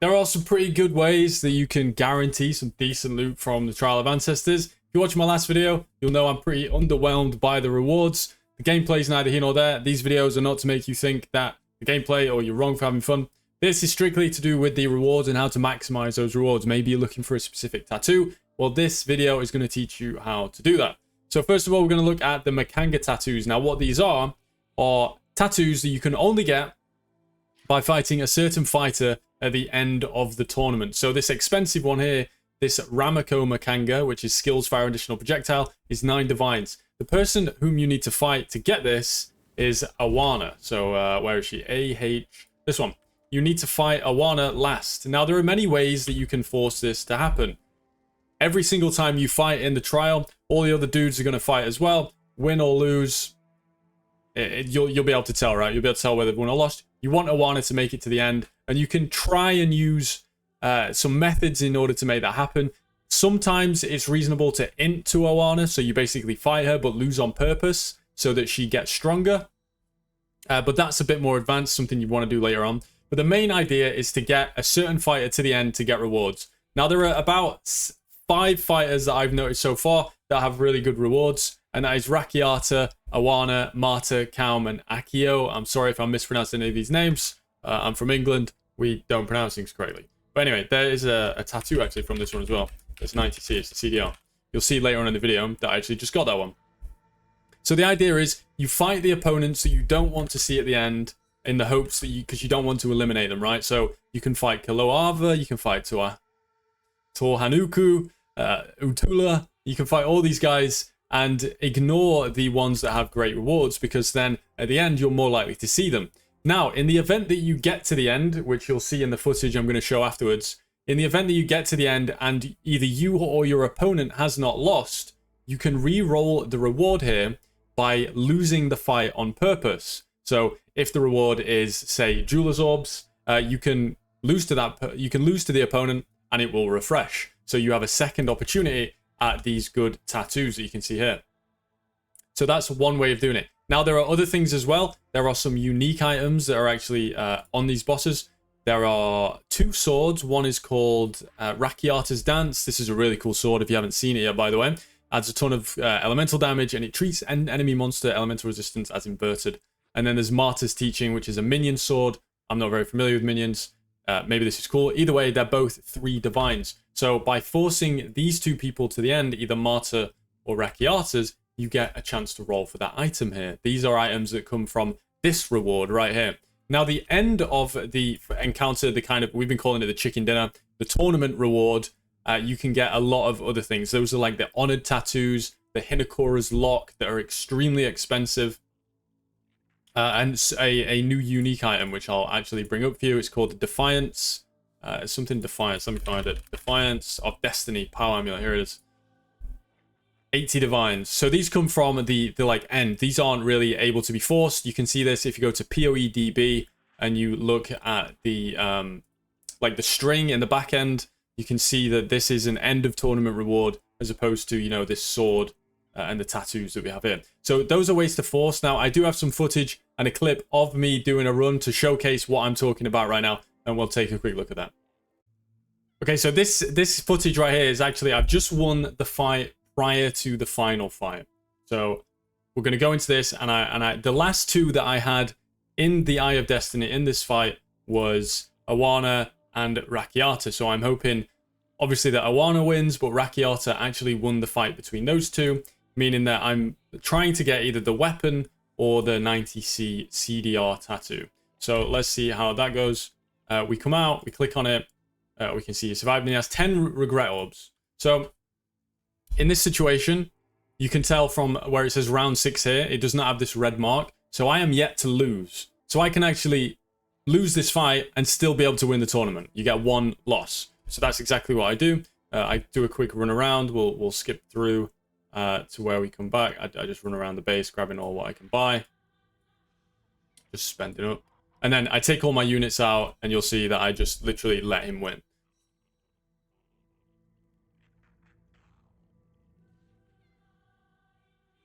there are some pretty good ways that you can guarantee some decent loot from the Trial of Ancestors. If you watched my last video, you'll know I'm pretty underwhelmed by the rewards. The gameplay is neither here nor there. These videos are not to make you think that the gameplay or you're wrong for having fun. This is strictly to do with the rewards and how to maximize those rewards. Maybe you're looking for a specific tattoo. Well, this video is going to teach you how to do that. So first of all, we're going to look at the Makanga tattoos. Now, what these are tattoos that you can only get by fighting a certain fighter at the end of the tournament. So this expensive one here, this Ramako Makanga, which is skills fire additional projectile, is 9 divines. The person whom you need to fight to get this is Ahuana. So where is she? This one. You need to fight Ahuana last. Now, there are many ways that you can force this to happen. Every single time you fight in the trial, all the other dudes are going to fight as well. Win or lose, you'll be able to tell, right? You'll be able to tell whether they've won or lost. You want Ahuana to make it to the end, and you can try and use some methods in order to make that happen. Sometimes it's reasonable to int to Ahuana, so you basically fight her but lose on purpose so that she gets stronger. But that's a bit more advanced, something you want to do later on. But the main idea is to get a certain fighter to the end to get rewards. Now, there are about 5 fighters that I've noticed so far that have really good rewards, and that is Rakiata, Ahuana, Maata, Kaom, and Akiahu. I'm sorry if I mispronounced any of these names. I'm from England. We don't pronounce things correctly. But anyway, there is a tattoo actually from this one as well. It's 90C, it's the CDR. You'll see later on in the video that I actually just got that one. So the idea is you fight the opponents that you don't want to see at the end in the hopes that because you don't want to eliminate them, right? So you can fight Kaloava, you can fight Torhanuku, Utula, you can fight all these guys and ignore the ones that have great rewards, because then at the end you're more likely to see them. Now, in the event that you get to the end, which you'll see in the footage I'm going to show afterwards, in the event that you get to the end and either you or your opponent has not lost, you can re-roll the reward here by losing the fight on purpose. So if the reward is, say, Jeweler's Orbs, you can lose to the opponent and it will refresh. So you have a second opportunity at these good tattoos that you can see here. So that's one way of doing it. Now, there are other things as well. There are some unique items that are actually on these bosses. There are 2 swords. One is called Rakiata's Dance. This is a really cool sword if you haven't seen it yet, by the way. Adds a ton of elemental damage, and it treats an enemy monster elemental resistance as inverted. And then there's Maata's Teaching, which is a minion sword. I'm not very familiar with minions. Maybe this is cool. Either way, they're both 3 divines. So by forcing these 2 people to the end, either Maata or Rakiata's, you get a chance to roll for that item here. These are items that come from this reward right here. Now, the end of the encounter, we've been calling it the chicken dinner, the tournament reward, you can get a lot of other things. Those are like the honored tattoos, the Hinakora's lock that are extremely expensive. And a new unique item, which I'll actually bring up for you. It's called the Defiance. Something Defiance. Let me find it. Defiance of Destiny Power Amulet. Here it is. 80 divines. So these come from the like end. These aren't really able to be forced. You can see this if you go to PoEDB and you look at the like the string in the back end. You can see that this is an end of tournament reward as opposed to, you know, this sword and the tattoos that we have here. So those are ways to force. Now, I do have some footage and a clip of me doing a run to showcase what I'm talking about right now, and we'll take a quick look at that. Okay, so this footage right here is actually, I've just won the fight prior to the final fight. So we're going to go into this, and the last 2 that I had in the Eye of Destiny in this fight was Ahuana and Rakiata. So I'm hoping, obviously, that Ahuana wins, but Rakiata actually won the fight between those 2, meaning that I'm trying to get either the weapon or the 90C CDR tattoo. So let's see how that goes. We come out, we click on it, we can see he survived, and he has 10 regret orbs. So in this situation, you can tell from where it says round 6 here, it does not have this red mark. So I am yet to lose. So I can actually lose this fight and still be able to win the tournament. You get 1 loss. So that's exactly what I do. I do a quick run around. We'll skip through to where we come back. I just run around the base, grabbing all what I can buy. Just spending up. And then I take all my units out, and you'll see that I just literally let him win.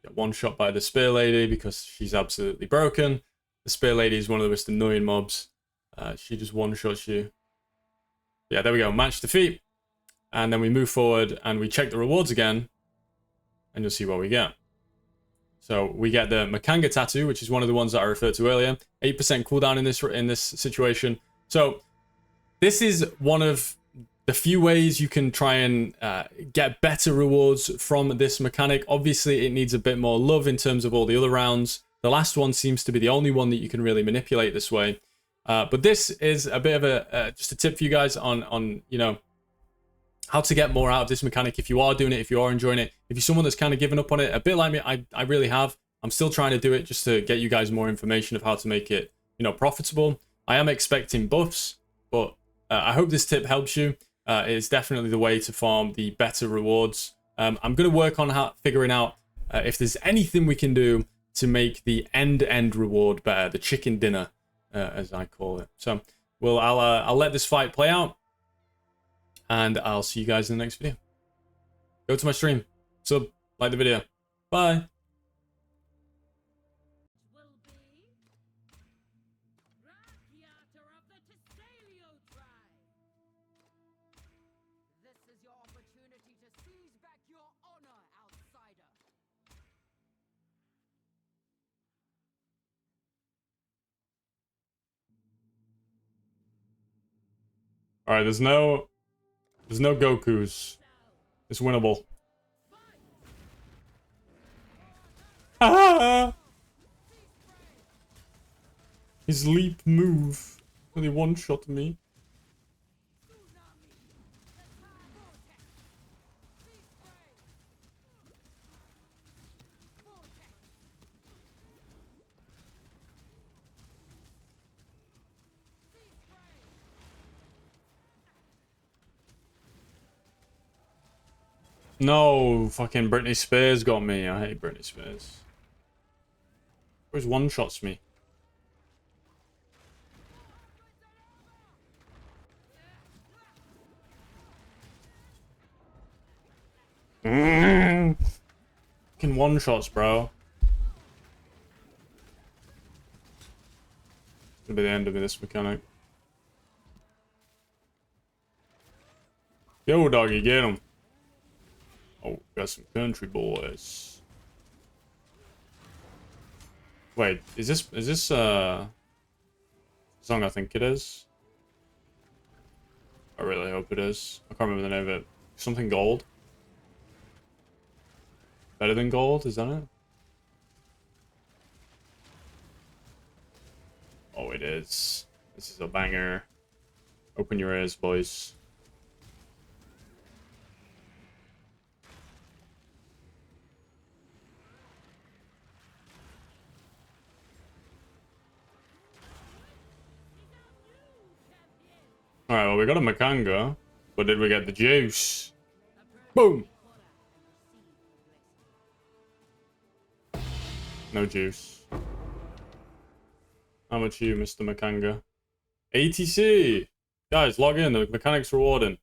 Get 1 shot by the Spear Lady because she's absolutely broken. The Spear Lady is one of the most annoying mobs. She just 1-shots you. Yeah, there we go. Match defeat. And then we move forward and we check the rewards again. And you'll see what we get. So we get the Makanga Tattoo, which is one of the ones that I referred to earlier. 8% cooldown in this situation. So this is one of the few ways you can try and get better rewards from this mechanic. Obviously, it needs a bit more love in terms of all the other rounds. The last one seems to be the only one that you can really manipulate this way. But this is a bit of a just a tip for you guys on you know, how to get more out of this mechanic if you are doing it, if you are enjoying it. If you're someone that's kind of given up on it, a bit like me, I really have. I'm still trying to do it just to get you guys more information of how to make it, you know, profitable. I am expecting buffs, but I hope this tip helps you. It's definitely the way to farm the better rewards. I'm going to work on figuring out if there's anything we can do to make the end reward better, the chicken dinner, as I call it. So, I'll let this fight play out, and I'll see you guys in the next video. Go to my stream, sub, like the video. Bye. Rakiata of the tribe. This is your opportunity to seize back your honor, outsider. All right, there's no Gokus. It's winnable. Ah! His leap move really one-shot me. No, fucking Britney Spears got me. I hate Britney Spears. Always one-shots me. Fucking one-shots, bro. It's gonna be the end of this mechanic. Yo, doggy, get him. Oh, got some country boys. Wait, is this song I think it is? I really hope it is. I can't remember the name of it. Something gold? Better than gold, is that it? Oh, it is. This is a banger. Open your ears, boys. Alright, well, we got a Makanga, but did we get the juice? Boom! No juice. How much are you, Mr. Makanga? ATC! Guys, log in, the mechanic's rewarding.